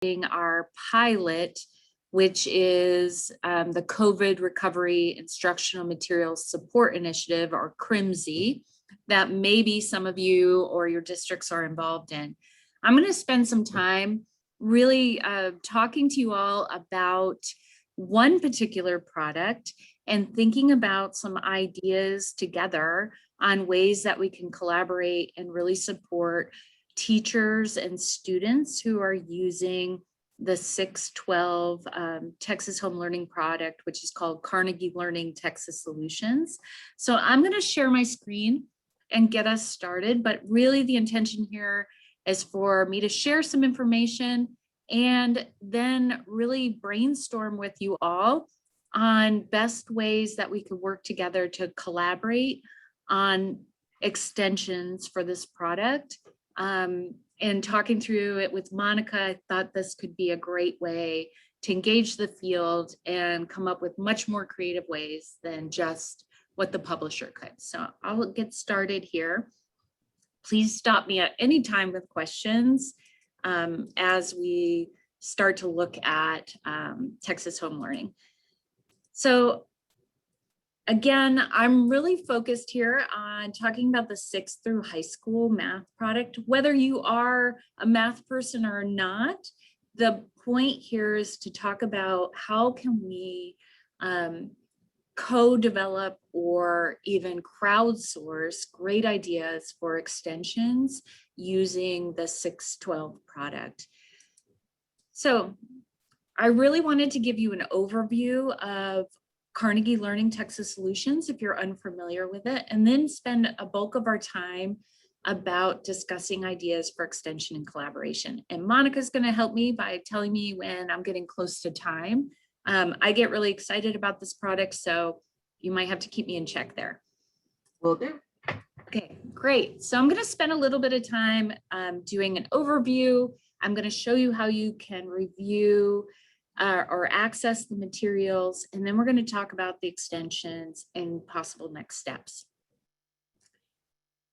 our pilot, which is the COVID Recovery Instructional Materials Support Initiative, or CRIMSI, that maybe some of you or your districts are involved in. I'm going to spend some time really talking to you all about one particular product and thinking about some ideas together on ways that we can collaborate and really support teachers and students who are using the 612 Texas Home Learning product, which is called Carnegie Learning Texas Solutions. So I'm going to share my screen and get us started, but really the intention here is for me to share some information and then really brainstorm with you all on best ways that we could work together to collaborate on extensions for this product. And talking through it with Monica, I thought this could be a great way to engage the field and come up with much more creative ways than just what the publisher could. So I'll get started here. Please stop me at any time with questions as we start to look at Texas Home Learning. So again, I'm really focused here on talking about the 6th through high school math product. Whether you are a math person or not, the point here is to talk about how can we co-develop or even crowdsource great ideas for extensions using the 612 product. So I really wanted to give you an overview of Carnegie Learning Texas Solutions if you're unfamiliar with it, and then spend a bulk of our time about discussing ideas for extension and collaboration. And Monica's going to help me by telling me when I'm getting close to time. I get really excited about this product, so you might have to keep me in check there. Will do. Okay, great. So I'm going to spend a little bit of time doing an overview. I'm going to show you how you can review or access the materials, and then we're going to talk about the extensions and possible next steps.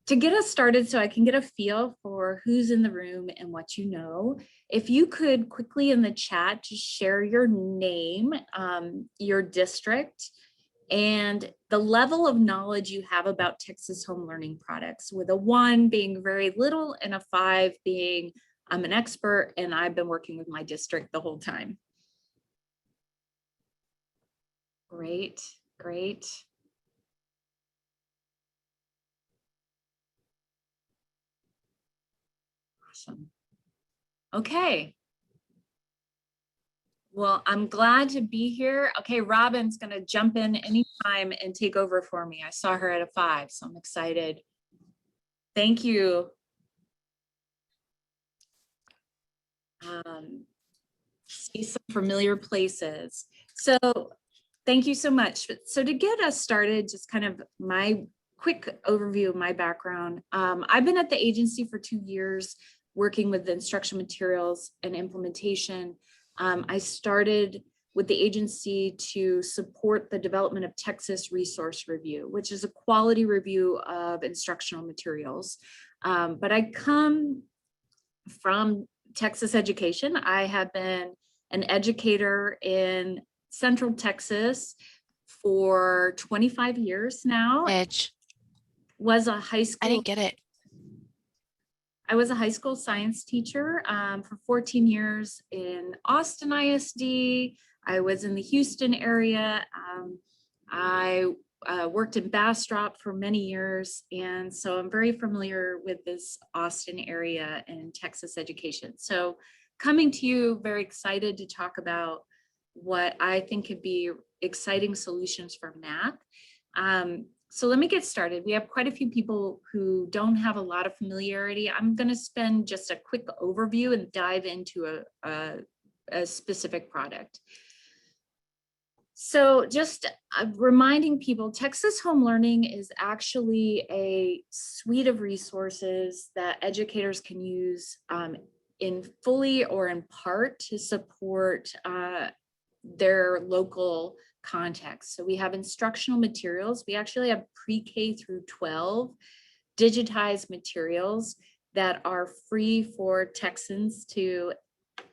To get us started, so I can get a feel for who's in the room and what you know, if you could quickly in the chat just share your name, your district, and the level of knowledge you have about Texas Home Learning products, with a 1 being very little and a 5 being I'm an expert and I've been working with my district the whole time. Great, great. Awesome. Okay. Well, I'm glad to be here. Okay, Robin's going to jump in anytime and take over for me. I saw her at a 5, so I'm excited. Thank you. See some familiar places. So thank you so much. So to get us started, just kind of my quick overview of my background. I've been at the agency for 2 years working with the instructional materials and implementation. I started with the agency to support the development of Texas Resource Review, which is a quality review of instructional materials. But I come from Texas education. I have been an educator in Central Texas for 25 years now. Was a high school. I didn't get it. I was a high school science teacher for 14 years in Austin ISD. I was in the Houston area. I worked in Bastrop for many years. And so I'm very familiar with this Austin area and Texas education. So coming to you, very excited to talk about what I think could be exciting solutions for math. So let me get started. We have quite a few people who don't have a lot of familiarity. I'm going to spend just a quick overview and dive into a specific product. So just reminding people, Texas Home Learning is actually a suite of resources that educators can use in fully or in part to support their local context. So we have instructional materials. We actually have pre-K through 12 digitized materials that are free for Texans to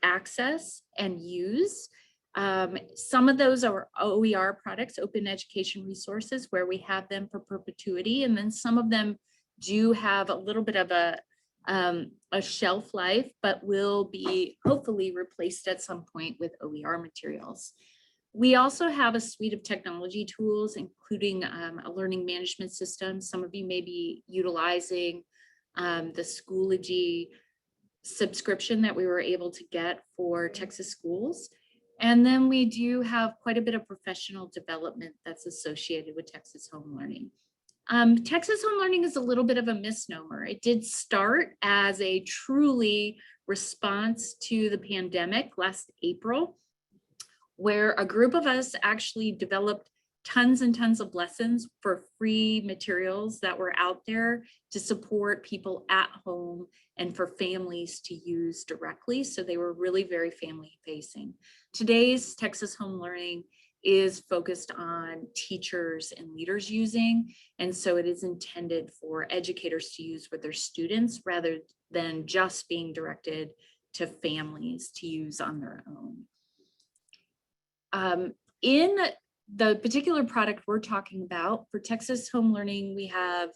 access and use. Some of those are OER products, open education resources, where we have them for perpetuity. And then some of them do have a little bit of a shelf life, but will be hopefully replaced at some point with OER materials. We also have a suite of technology tools, including a learning management system. Some of you may be utilizing the Schoology subscription that we were able to get for Texas schools. And then we do have quite a bit of professional development that's associated with Texas Home Learning. Texas Home Learning is a little bit of a misnomer. It did start as a truly response to the pandemic last April, where a group of us actually developed tons and tons of lessons for free materials that were out there to support people at home and for families to use directly. So they were really very family facing. Today's Texas Home Learning is focused on teachers and leaders using. And so it is intended for educators to use with their students rather than just being directed to families to use on their own. In the particular product we're talking about for Texas Home Learning, we have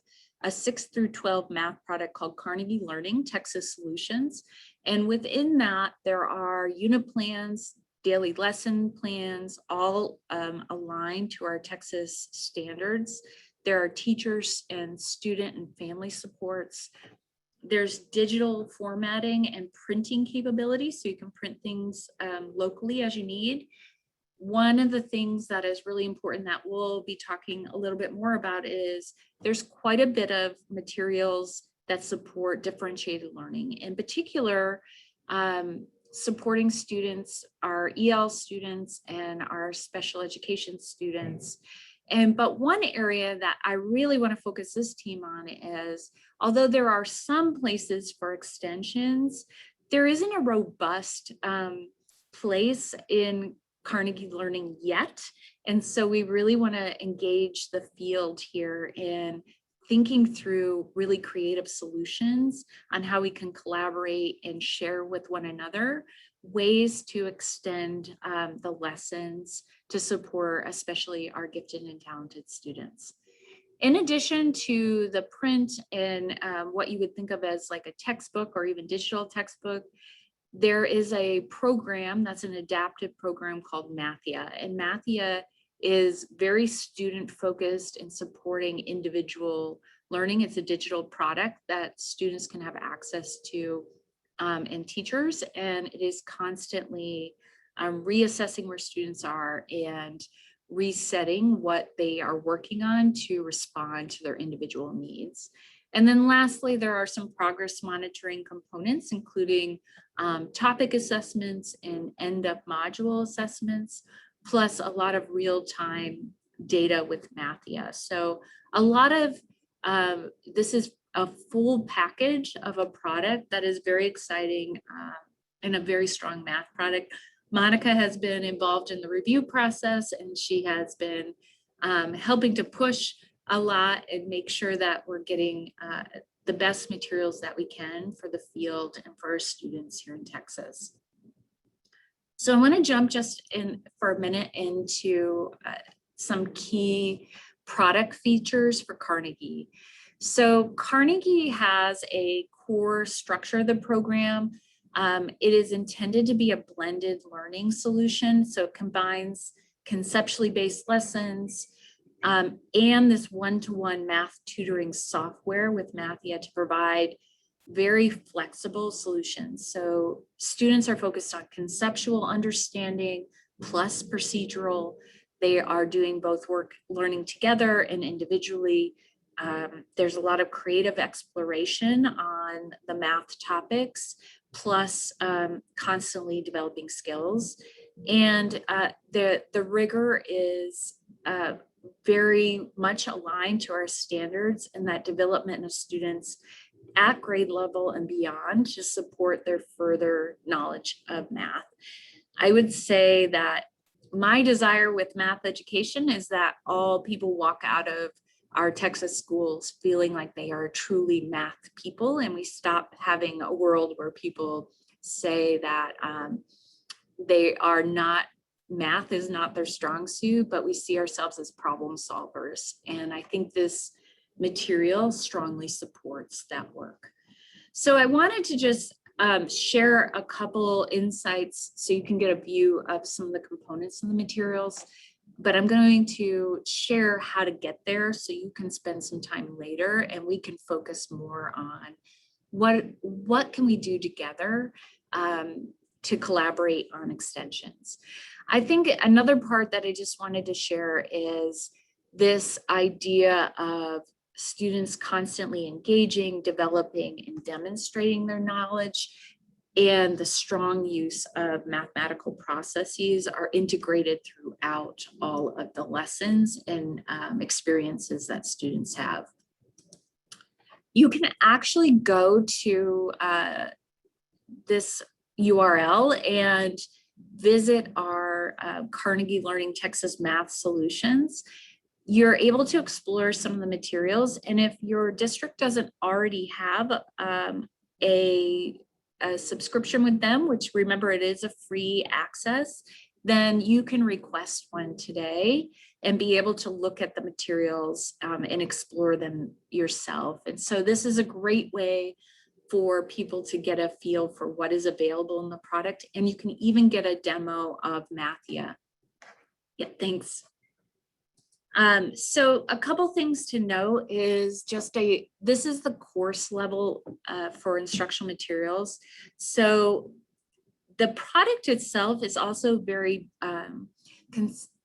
a 6 through 12 math product called Carnegie Learning Texas Solutions. And within that, there are unit plans, daily lesson plans, all aligned to our Texas standards. There are teachers and student and family supports. There's digital formatting and printing capabilities, so you can print things locally as you need. One of the things that is really important that we'll be talking a little bit more about is there's quite a bit of materials that support differentiated learning. In particular, supporting students, our EL students and our special education students. But one area that I really want to focus this team on is, although there are some places for extensions, there isn't a robust place in Carnegie Learning yet. And so we really want to engage the field here in thinking through really creative solutions on how we can collaborate and share with one another ways to extend the lessons to support especially our gifted and talented students. In addition to the print and what you would think of as like a textbook or even digital textbook, there is a program that's an adaptive program called Mathia, and Mathia is very student focused in supporting individual learning. It's a digital product that students can have access to and teachers, and it is constantly reassessing where students are and resetting what they are working on to respond to their individual needs. And then lastly, there are some progress monitoring components, including topic assessments and end of module assessments, plus a lot of real-time data with Mathia. So a lot of, this is a full package of a product that is very exciting and a very strong math product. Monica has been involved in the review process, and she has been helping to push a lot and make sure that we're getting the best materials that we can for the field and for our students here in Texas. So I want to jump just in for a minute into some key product features for Carnegie. So Carnegie has a core structure of the program. It is intended to be a blended learning solution. So it combines conceptually based lessons, and this one-to-one math tutoring software with Mathia to provide very flexible solutions. So students are focused on conceptual understanding plus procedural. They are doing both work learning together and individually. There's a lot of creative exploration on the math topics, plus constantly developing skills. And the rigor is very much aligned to our standards, and that development of students at grade level and beyond to support their further knowledge of math. I would say that my desire with math education is that all people walk out of our Texas schools feeling like they are truly math people, and we stop having a world where people say that math is not their strong suit, but we see ourselves as problem solvers. And I think this material strongly supports that work. So I wanted to just share a couple insights so you can get a view of some of the components of the materials, but I'm going to share how to get there so you can spend some time later and we can focus more on what can we do together to collaborate on extensions. I think another part that I just wanted to share is this idea of students constantly engaging, developing, and demonstrating their knowledge, and the strong use of mathematical processes are integrated throughout all of the lessons and experiences that students have. You can actually go to this URL and visit our Carnegie Learning Texas Math Solutions. You're able to explore some of the materials, and if your district doesn't already have a subscription with them, which remember it is a free access, then you can request one today and be able to look at the materials and explore them yourself. And so this is a great way for people to get a feel for what is available in the product. And you can even get a demo of Mathia. Yeah, thanks. So a couple things to know is this is the course level for instructional materials. So the product itself is also very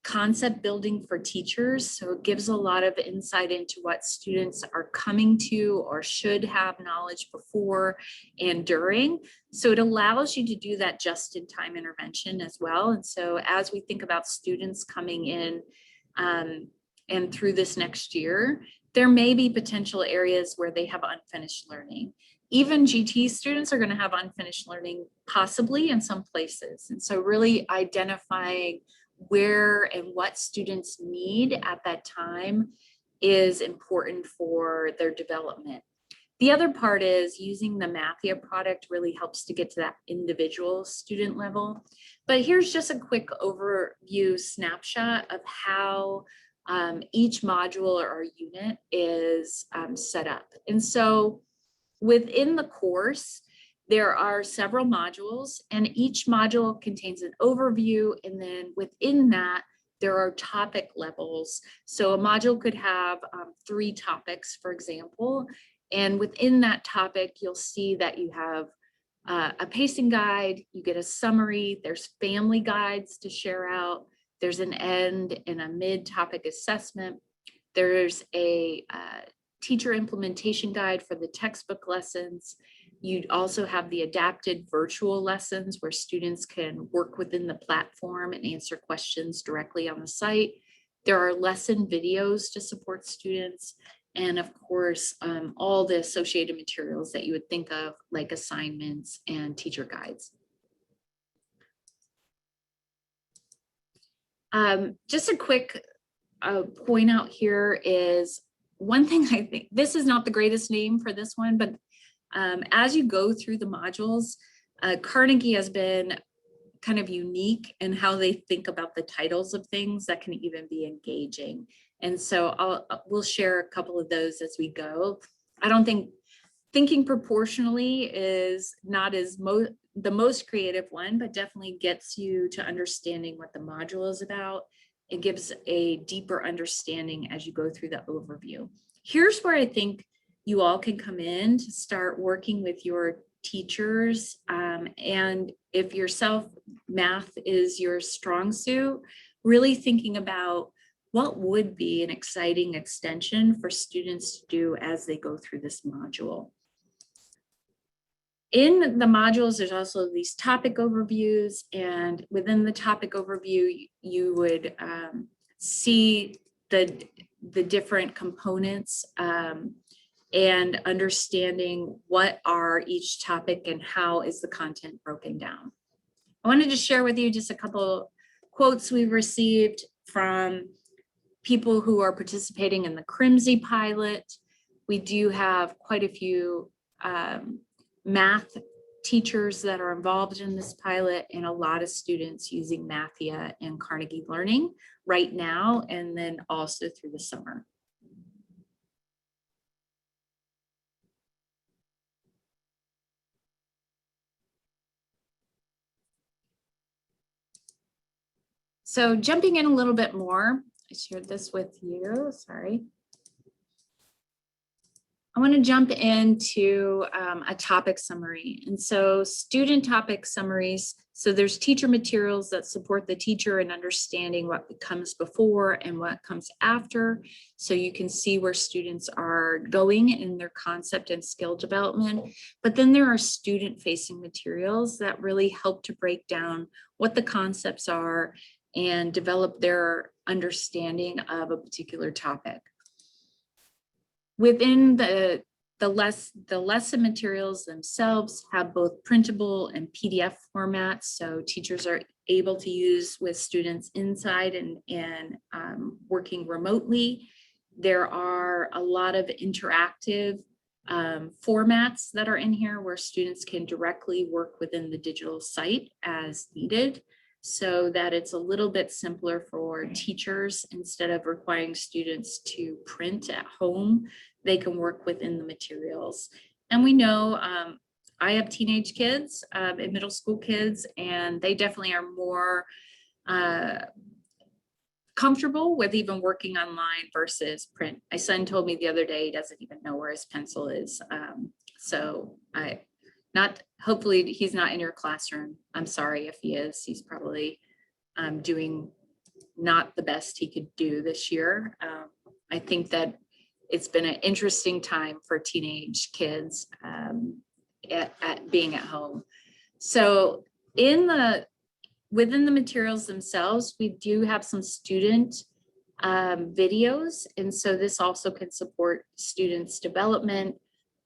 concept building for teachers. So it gives a lot of insight into what students are coming to or should have knowledge before and during. So it allows you to do that just-in-time intervention as well. And so as we think about students coming in and through this next year, there may be potential areas where they have unfinished learning. Even GT students are going to have unfinished learning possibly in some places. And so really identifying where and what students need at that time is important for their development. The other part is using the Mathia product really helps to get to that individual student level. But here's just a quick overview snapshot of how each module or unit is set up. And so within the course, there are several modules, and each module contains an overview, and then within that, there are topic levels. So a module could have 3 topics, for example, and within that topic, you'll see that you have a pacing guide, you get a summary, there's family guides to share out, there's an end and a mid-topic assessment, there's a teacher implementation guide for the textbook lessons. You'd also have the adapted virtual lessons where students can work within the platform and answer questions directly on the site. There are lesson videos to support students. And of course, all the associated materials that you would think of, like assignments and teacher guides. Just a quick point out here is one thing. I think this is not the greatest name for this one, but as you go through the modules, Carnegie has been kind of unique in how they think about the titles of things that can even be engaging. And so we'll share a couple of those as we go. I don't think thinking proportionally is not as the most creative one, but definitely gets you to understanding what the module is about. It gives a deeper understanding as you go through the overview. Here's where I think you all can come in to start working with your teachers. And if math is your strong suit, really thinking about what would be an exciting extension for students to do as they go through this module. In the modules, there's also these topic overviews, and within the topic overview, you would see the different components and understanding what are each topic and how is the content broken down. I wanted to share with you just a couple quotes we've received from people who are participating in the CRIMSI pilot. We do have quite a few math teachers that are involved in this pilot and a lot of students using Mathia and Carnegie Learning right now, and then also through the summer. So jumping in a little bit more, I shared this with you, sorry. I want to jump into a topic summary. And so student topic summaries. So there's teacher materials that support the teacher in understanding what comes before and what comes after. So you can see where students are going in their concept and skill development. But then there are student facing materials that really help to break down what the concepts are and develop their understanding of a particular topic. Within the lesson materials themselves have both printable and PDF formats, so teachers are able to use with students inside and working remotely. There are a lot of interactive formats that are in here where students can directly work within the digital site as needed, so that it's a little bit simpler for teachers. Instead of requiring students to print at home, they can work within the materials. And we know I have teenage kids and middle school kids, and they definitely are more comfortable with even working online versus print. My son told me the other day he doesn't even know where his pencil is. Hopefully he's not in your classroom. I'm sorry if he is. He's probably doing not the best he could do this year. I think that it's been an interesting time for teenage kids at being at home. So within the materials themselves, we do have some student videos. And so this also can support students' development.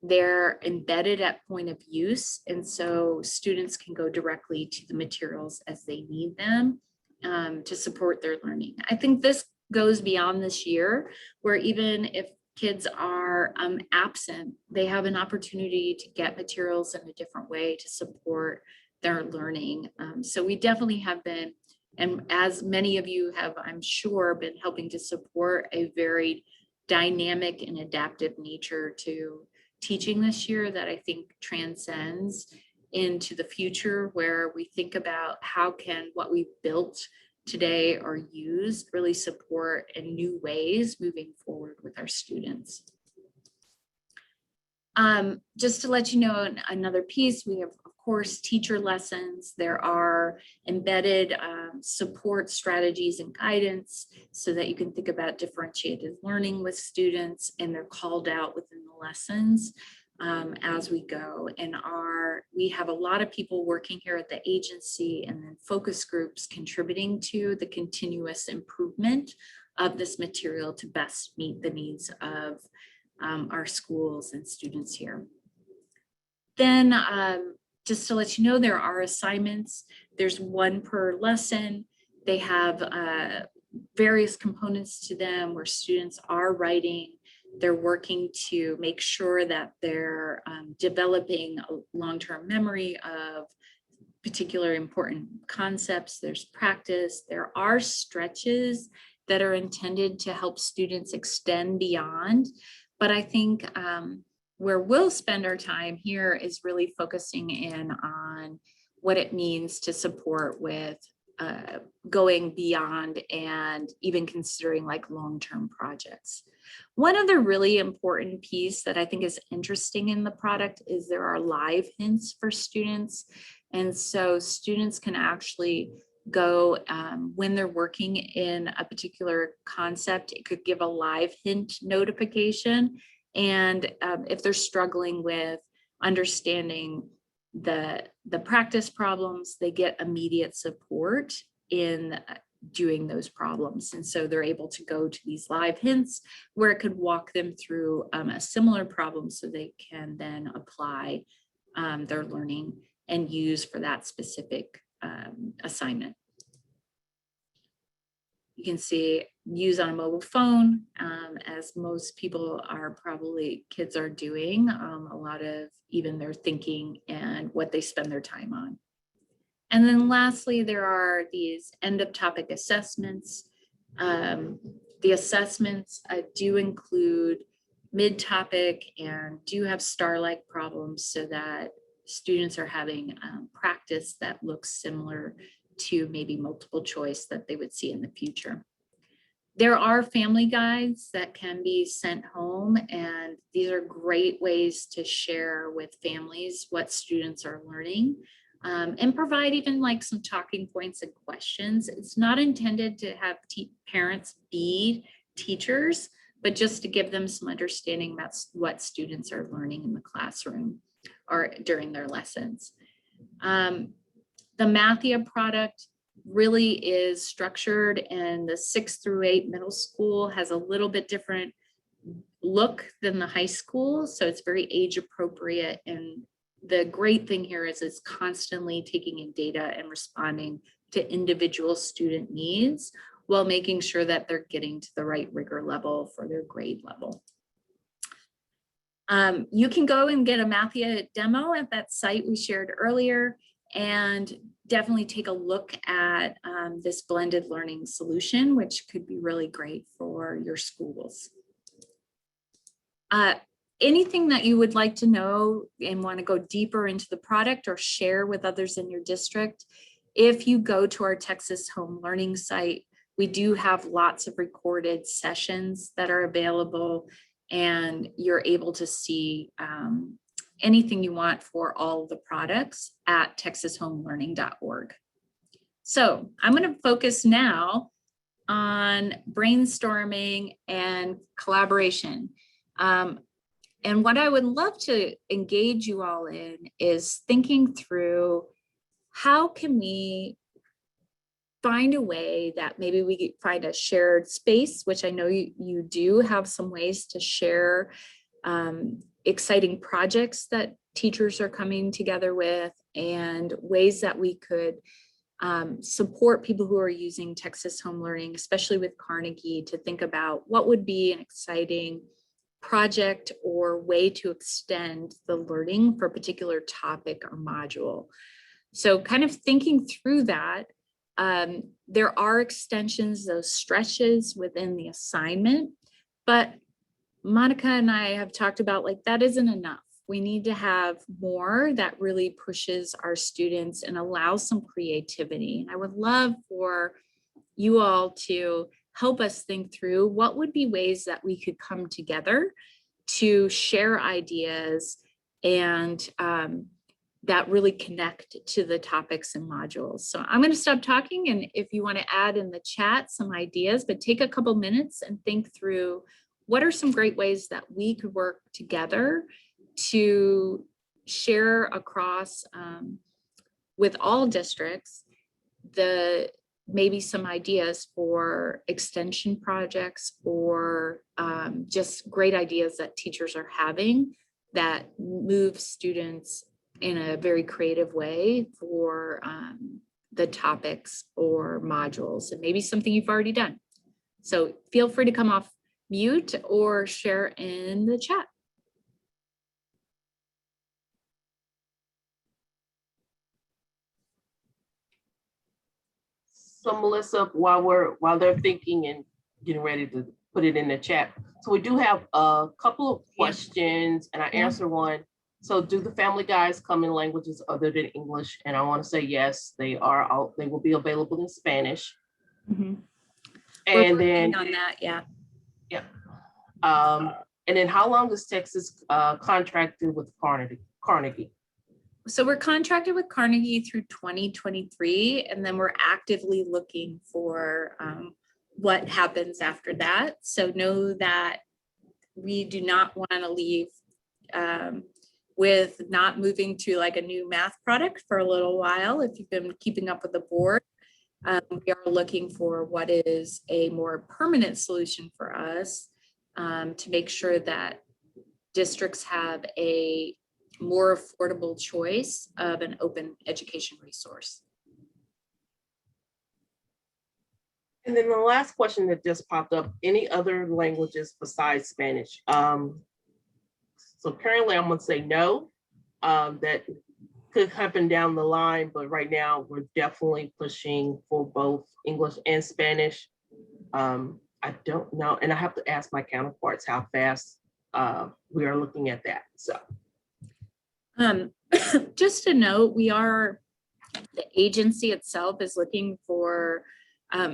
They're embedded at point of use. And so students can go directly to the materials as they need them to support their learning. I think this goes beyond this year, where even if kids are absent, they have an opportunity to get materials in a different way to support their learning. So we definitely have been, and as many of you have, I'm sure, been helping to support a very dynamic and adaptive nature to teaching this year that I think transcends into the future, where we think about how can what we've built today or used really support in new ways moving forward with our students. Just to let you know, another piece, we have, of course, teacher lessons. There are embedded support strategies and guidance so that you can think about differentiated learning with students, and they're called out within the lessons as we go. And we have a lot of people working here at the agency, and then focus groups contributing to the continuous improvement of this material to best meet the needs of our schools and students here. Then just to let you know, there are assignments. There's one per lesson. They have various components to them where students are writing. They're working to make sure that they're developing a long-term memory of particular important concepts. There's practice. There are stretches that are intended to help students extend beyond. But I think where we'll spend our time here is really focusing in on what it means to support with going beyond and even considering like long-term projects. One other really important piece that I think is interesting in the product is there are live hints for students. And so students can actually go when they're working in a particular concept, it could give a live hint notification. And if they're struggling with understanding the practice problems, they get immediate support in doing those problems. And so they're able to go to these live hints where it could walk them through a similar problem so they can then apply their learning and use for that specific assignment. You can see use on a mobile phone, as most people are probably, kids are doing a lot of even their thinking and what they spend their time on. And then lastly, there are these end of topic assessments. The assessments do include mid-topic and do have star-like problems so that students are having practice that looks similar to maybe multiple choice that they would see in the future. There are family guides that can be sent home, and these are great ways to share with families what students are learning, and provide even like some talking points and questions. It's not intended to have parents be teachers, but just to give them some understanding about what students are learning in the classroom or during their lessons. The Mathia product really is structured, and the 6th through 8 middle school has a little bit different look than the high school. So it's very age appropriate. And the great thing here is it's constantly taking in data and responding to individual student needs while making sure that they're getting to the right rigor level for their grade level. You can go and get a Mathia demo at that site we shared earlier, and definitely take a look at this blended learning solution, which could be really great for your schools. Anything that you would like to know and want to go deeper into the product or share with others in your district, if you go to our Texas Home Learning site, we do have lots of recorded sessions that are available, and you're able to see anything you want for all of the products at texashomelearning.org. So I'm going to focus now on brainstorming and collaboration. And what I would love to engage you all in is thinking through how can we find a way that maybe we could find a shared space, which I know you do have some ways to share exciting projects that teachers are coming together with, and ways that we could support people who are using Texas Home Learning, especially with Carnegie, to think about what would be an exciting project or way to extend the learning for a particular topic or module. So kind of thinking through that, there are extensions, those stretches within the assignment, but Monica and I have talked about like that isn't enough. We need to have more that really pushes our students and allows some creativity. And I would love for you all to help us think through what would be ways that we could come together to share ideas and that really connect to the topics and modules. So I'm going to stop talking, and if you want to add in the chat some ideas, but take a couple minutes and think through what are some great ways that we could work together to share across with all districts maybe some ideas for extension projects or just great ideas that teachers are having that move students in a very creative way for the topics or modules, and maybe something you've already done. So feel free to come off mute or share in the chat. So Melissa, while they're thinking and getting ready to put it in the chat, so we do have a couple of questions, and I answer one. So do the family guides come in languages other than English? And I want to say yes, they are. They will be available in Spanish. Mm-hmm. And then on that, yeah. And then how long is Texas contracted with Carnegie? So we're contracted with Carnegie through 2023, and then we're actively looking for what happens after that. So know that we do not want to leave with not moving to like a new math product for a little while. If you've been keeping up with the board, we are looking for what is a more permanent solution for us to make sure that districts have a more affordable choice of an open education resource. And then the last question that just popped up, any other languages besides Spanish? So currently I'm gonna say no. That could happen down the line, but right now we're definitely pushing for both English and Spanish. I don't know, and I have to ask my counterparts how fast we are looking at that. So Just to note, the agency itself is looking for,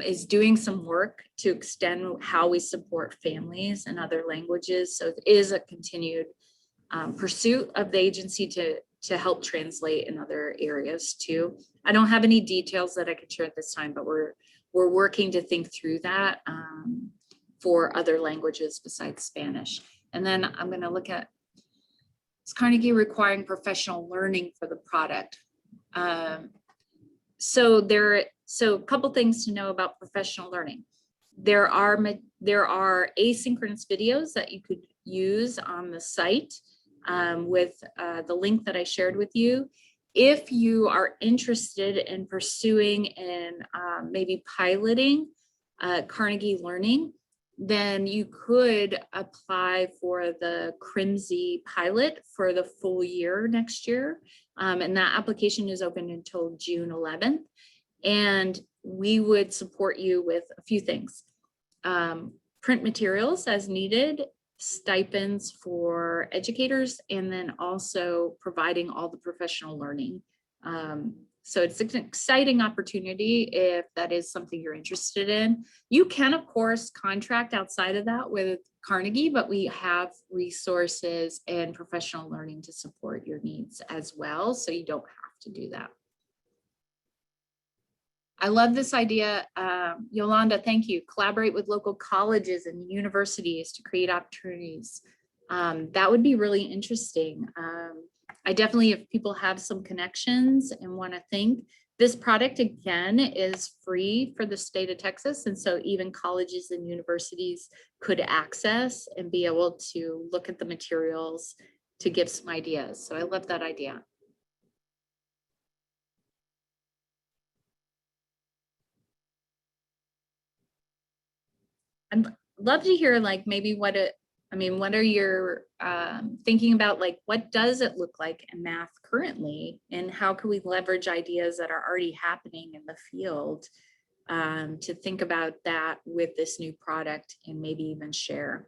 is doing some work to extend how we support families in other languages. So it is a continued pursuit of the agency to help translate in other areas too. I don't have any details that I could share at this time, but we're working to think through that for other languages besides Spanish. And then I'm going to look at, is Carnegie requiring professional learning for the product? So a couple things to know about professional learning. There are asynchronous videos that you could use on the site with the link that I shared with you. If you are interested in pursuing and maybe piloting Carnegie Learning, then you could apply for the CRIMSI pilot for the full year next year. And that application is open until June 11th. And we would support you with a few things. Print materials as needed, stipends for educators, and then also providing all the professional learning. So it's an exciting opportunity if that is something you're interested in. You can, of course, contract outside of that with Carnegie, but we have resources and professional learning to support your needs as well. So you don't have to do that. I love this idea. Yolanda, thank you. Collaborate with local colleges and universities to create opportunities. That would be really interesting. I definitely, if people have some connections and want to think, this product again is free for the state of Texas. And so even colleges and universities could access and be able to look at the materials to give some ideas. So I love that idea. I'd love to hear like maybe what are your thinking about, like what does it look like in math currently, and how can we leverage ideas that are already happening in the field to think about that with this new product and maybe even share.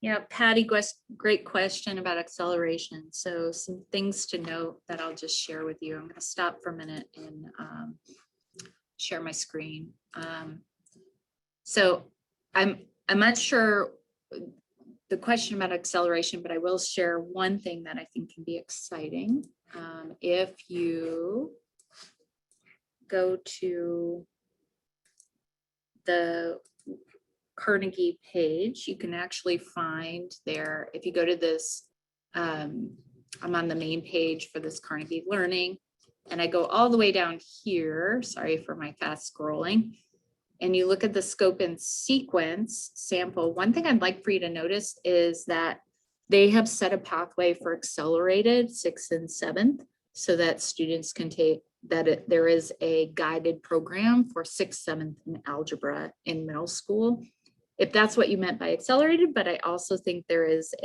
Yeah, Patty, great question about acceleration. So some things to note that I'll just share with you. I'm going to stop for a minute and share my screen. So I'm not sure the question about acceleration, but I will share one thing that I think can be exciting. If you go to the Carnegie page, you can actually find there, if you go to this, I'm on the main page for this Carnegie Learning, and I go all the way down here, sorry for my fast scrolling, and you look at the scope and sequence sample. One thing I'd like for you to notice is that they have set a pathway for accelerated 6th and 7th so that students can take that. There is a guided program for 6th, 7th and algebra in middle school, if that's what you meant by accelerated. But I also think there is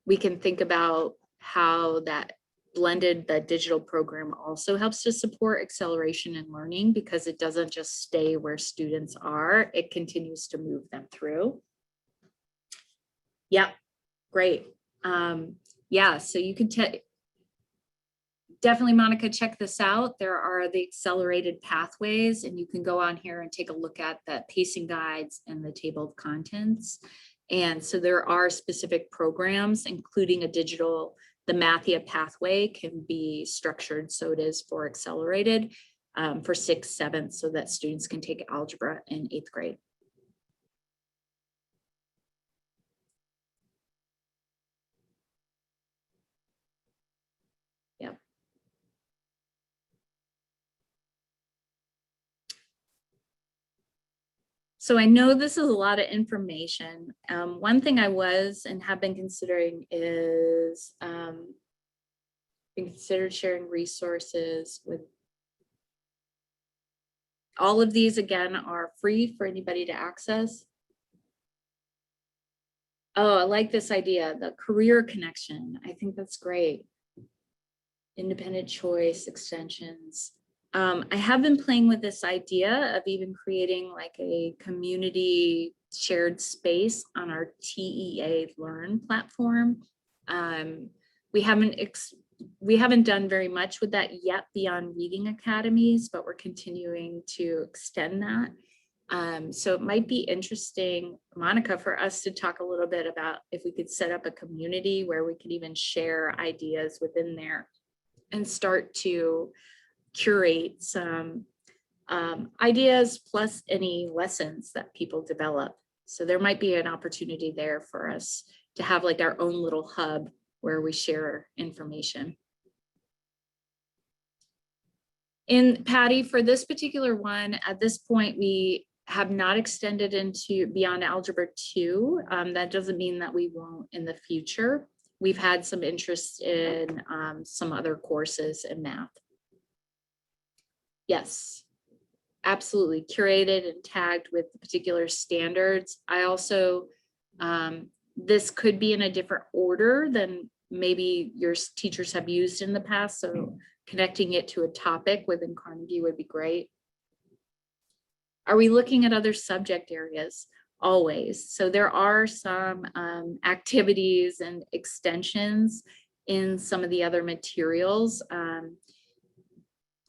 we can think about how that blended, that digital program also helps to support acceleration in learning, because it doesn't just stay where students are, it continues to move them through. Yep, great. Yeah, so you can definitely, Monica, check this out. There are the accelerated pathways, and you can go on here and take a look at the pacing guides and the table of contents. And so there are specific programs, including a digital the Mathia pathway can be structured so it is for accelerated for 6th, 7th, so that students can take algebra in 8th grade. Yep. So I know this is a lot of information. One thing I was and have been considering is considered sharing resources with all of these. Again, are free for anybody to access. Oh, I like this idea, the career connection. I think that's great. Independent choice extensions. I have been playing with this idea of even creating like a community shared space on our TEA Learn platform. We haven't done very much with that yet beyond reading academies, but we're continuing to extend that. So it might be interesting, Monica, for us to talk a little bit about if we could set up a community where we could even share ideas within there and start to curate some ideas plus any lessons that people develop. So there might be an opportunity there for us to have like our own little hub where we share information. And Patty, for this particular one, at this point, we have not extended into beyond Algebra 2. That doesn't mean that we won't in the future. We've had some interest in some other courses in math. Yes, absolutely. Curated and tagged with the particular standards. I also, this could be in a different order than maybe your teachers have used in the past. So connecting it to a topic within Carnegie would be great. Are we looking at other subject areas? Always. So there are some activities and extensions in some of the other materials.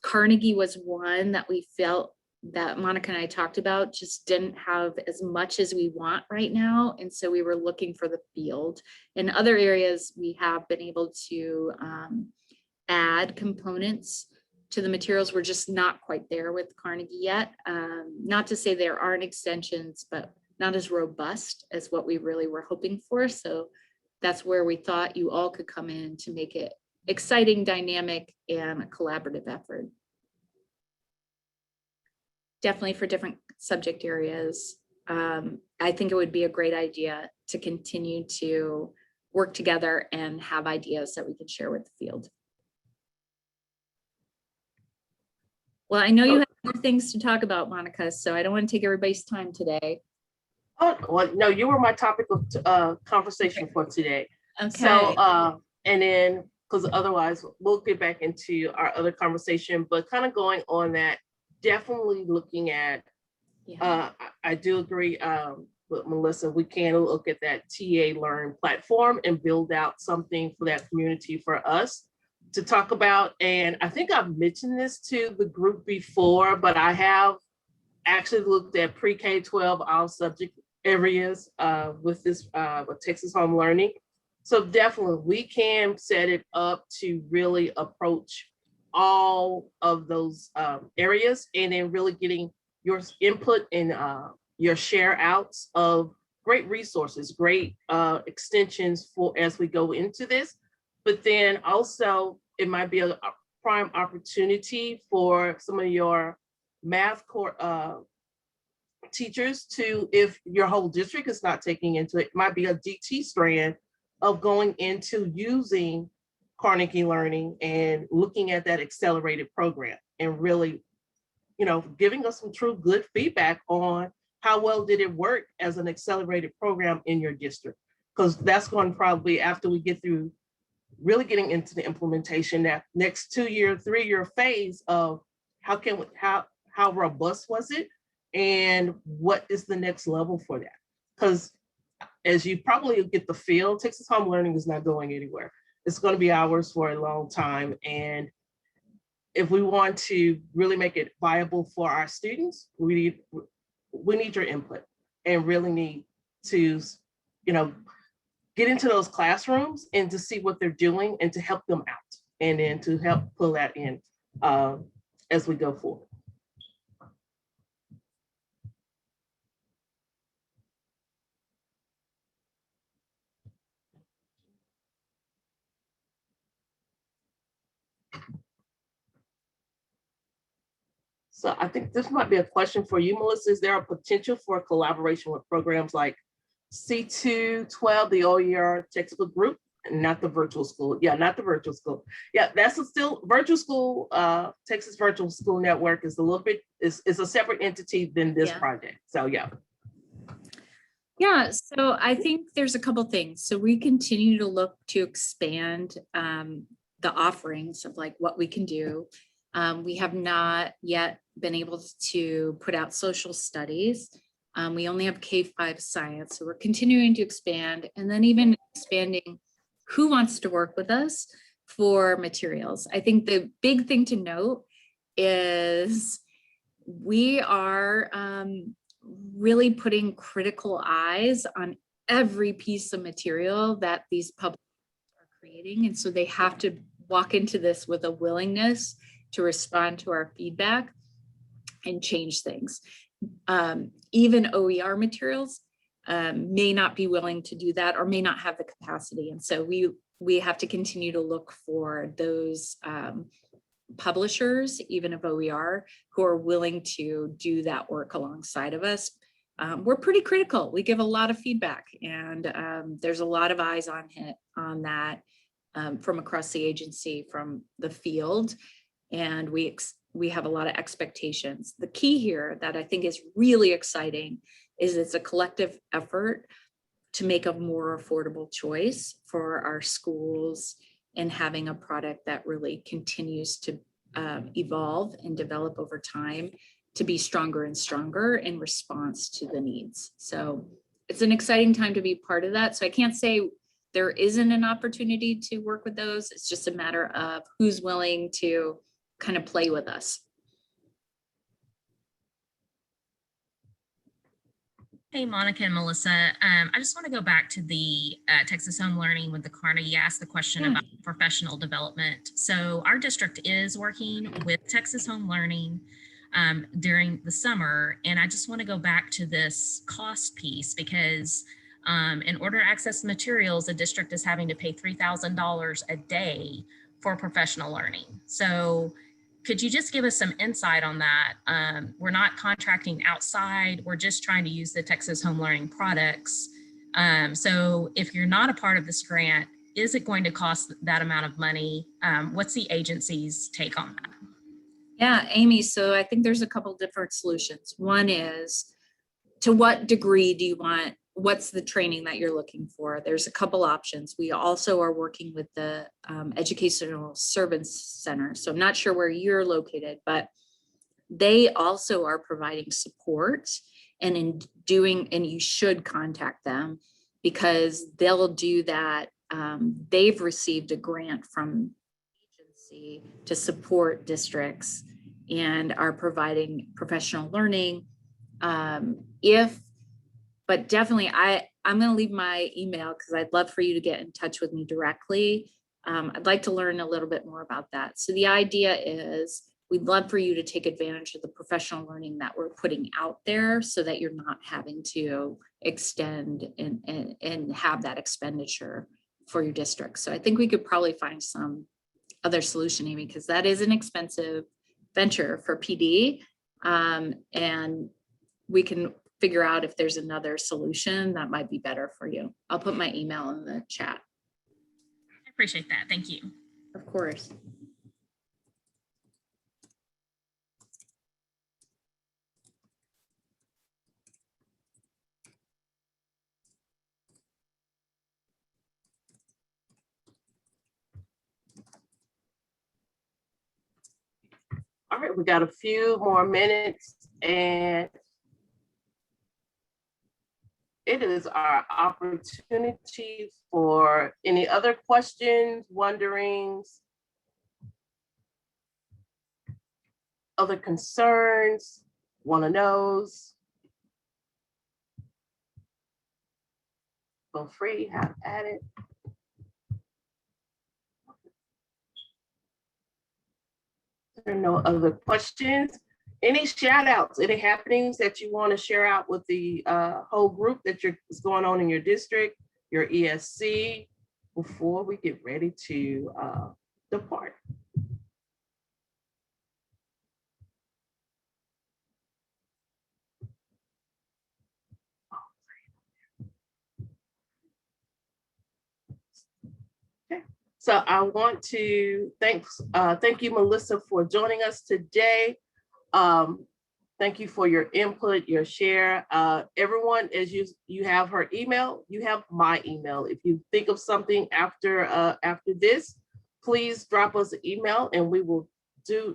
Carnegie was one that we felt that Monica and I talked about just didn't have as much as we want right now. And so we were looking for the field. In other areas, we have been able to add components to the materials. We're just not quite there with Carnegie yet. Not to say there aren't extensions, but not as robust as what we really were hoping for. So that's where we thought you all could come in to make it exciting, dynamic, and a collaborative effort. Definitely for different subject areas. I think it would be a great idea to continue to work together and have ideas that we can share with the field. Well, I know you have more things to talk about, Monica, so I don't want to take everybody's time today. Oh, well, no, you were my topic of conversation for today. Okay. So, and then, because otherwise we'll get back into our other conversation, but kind of going on that, definitely looking at, I do agree with Melissa, we can look at that TA Learn platform and build out something for that community for us to talk about. And I think I've mentioned this to the group before, but I have actually looked at pre-K-12 all subject areas with this with Texas Home Learning. So definitely we can set it up to really approach all of those areas, and then really getting your input and your share outs of great resources, great extensions for as we go into this. But then also it might be a prime opportunity for some of your math core teachers to, if your whole district is not taking into it, might be a DT strand of going into using Carnegie Learning and looking at that accelerated program and really, you know, giving us some true good feedback on how well did it work as an accelerated program in your district. Because that's going to probably, after we get through really getting into the implementation, that next 2-year, 3-year phase of how robust was it and what is the next level for that? Because as you probably get the feel, Texas Home Learning is not going anywhere. It's going to be ours for a long time. And if we want to really make it viable for our students, we need your input and really need to, you know, get into those classrooms and to see what they're doing and to help them out, and then to help pull that in as we go forward. So I think this might be a question for you, Melissa. Is there a potential for collaboration with programs like C212, the OER textbook group, and not the virtual school? Yeah, not the virtual school. Yeah, that's still virtual school. Texas Virtual School Network is a little bit, is a separate entity than this project. So yeah. Yeah, so I think there's a couple things. So we continue to look to expand the offerings of like what we can do. We have not yet been able to put out social studies. We only have K-5 science, so we're continuing to expand, and then even expanding who wants to work with us for materials. I think the big thing to note is we are really putting critical eyes on every piece of material that these publishers are creating. And so they have to walk into this with a willingness to respond to our feedback and change things. Even OER materials may not be willing to do that or may not have the capacity. And so we have to continue to look for those publishers, even of OER, who are willing to do that work alongside of us. We're pretty critical. We give a lot of feedback, and there's a lot of eyes on that from across the agency, from the field, and we have a lot of expectations. The key here that I think is really exciting is it's a collective effort to make a more affordable choice for our schools, and having a product that really continues to evolve and develop over time to be stronger and stronger in response to the needs. So it's an exciting time to be part of that. So I can't say there isn't an opportunity to work with those. It's just a matter of who's willing to kind of play with us. Hey, Monica and Melissa, I just want to go back to the Texas Home Learning with the Carnegie asked the question about professional development. So our district is working with Texas Home Learning during the summer. And I just want to go back to this cost piece, because in order to access materials, the district is having to pay $3,000 a day for professional learning. So could you just give us some insight on that? We're not contracting outside. We're just trying to use the Texas Home Learning products. So if you're not a part of this grant, is it going to cost that amount of money? What's the agency's take on that? Yeah, Amy, so I think there's a couple different solutions. One is, to what degree do you want, what's the training that you're looking for? There's a couple options. We also are working with the Educational Service Center. So I'm not sure where you're located, but they also are providing support, and in doing, and you should contact them because they'll do that. They've received a grant from the agency to support districts and are providing professional learning. But definitely I'm going to leave my email because I'd love for you to get in touch with me directly. I'd like to learn a little bit more about that. So the idea is we'd love for you to take advantage of the professional learning that we're putting out there so that you're not having to extend and have that expenditure for your district. So I think we could probably find some other solution, Amy, because that is an expensive venture for PD. And we can figure out if there's another solution that might be better for you. I'll put my email in the chat. I appreciate that. Thank you. Of course. All right, we got a few more minutes, and it is our opportunity for any other questions, wonderings, other concerns, want to knows. feel free, have at it. There are no other questions. Any shout outs, any happenings that you want to share out with the whole group is going on in your district, your ESC, before we get ready to depart? So I want to thank you, Melissa, for joining us today. Thank you for your input, your share. Everyone, as you have her email, you have my email. If you think of something after this, please drop us an email and we will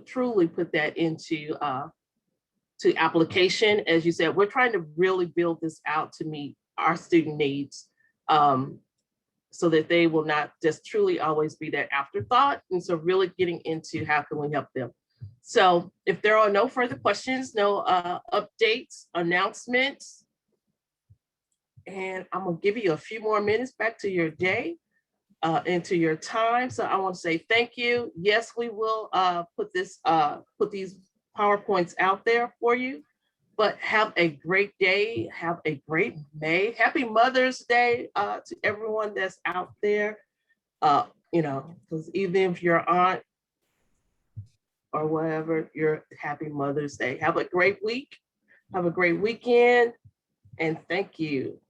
truly put that into to application. As you said, we're trying to really build this out to meet our student needs. So that they will not just truly always be that afterthought. And so really getting into how can we help them. So if there are no further questions, no updates, announcements, and I'm gonna give you a few more minutes back to your day, into your time. So I want to say thank you. Yes, we will put these PowerPoints out there for you. But have a great day. Have a great May. Happy Mother's Day to everyone that's out there. You know, because even if you're aunt or whatever, you're happy Mother's Day. Have a great week. Have a great weekend. And thank you.